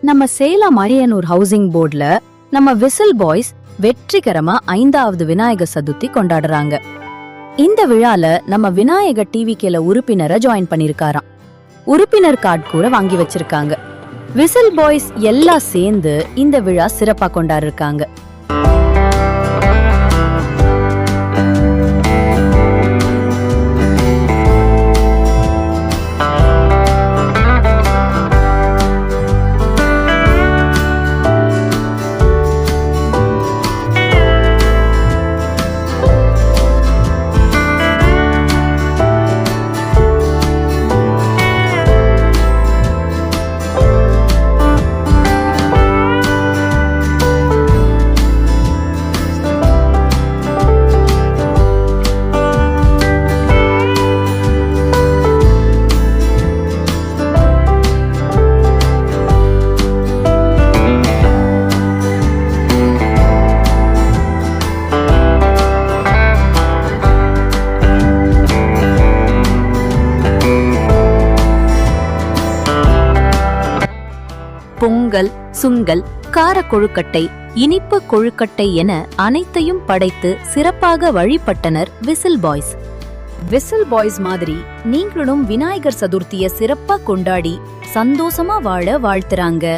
நம்ம சேலம் அரியனூர் ஹவுசிங் போர்டுல நம்ம விசில் பாய்ஸ் வெற்றிகரமா 5வது விநாயகர் சதுர்த்தி கொண்டாடுறாங்க. இந்த விழால நம்ம விநாயகர் டிவிகேல உறுப்பினரை ஜாயின் பண்ணிருக்காராம். உறுப்பினர் கார்டு கூட வாங்கி வச்சிருக்காங்க. விசில் பாய்ஸ் எல்லாம் சேர்ந்து இந்த விழா சிறப்பா கொண்டாடிருக்காங்க. பொங்கல், சுங்கல், கார கொழுக்கட்டை, இனிப்பு கொழுக்கட்டை என அனைத்தையும் படைத்து சிறப்பாக வழிபட்டனர் விசில் பாய்ஸ். விசில் பாய்ஸ் மாதிரி நீங்களும் விநாயகர் சதுர்த்திய சிறப்பா கொண்டாடி சந்தோஷமா வாழ வாழ்த்துறாங்க.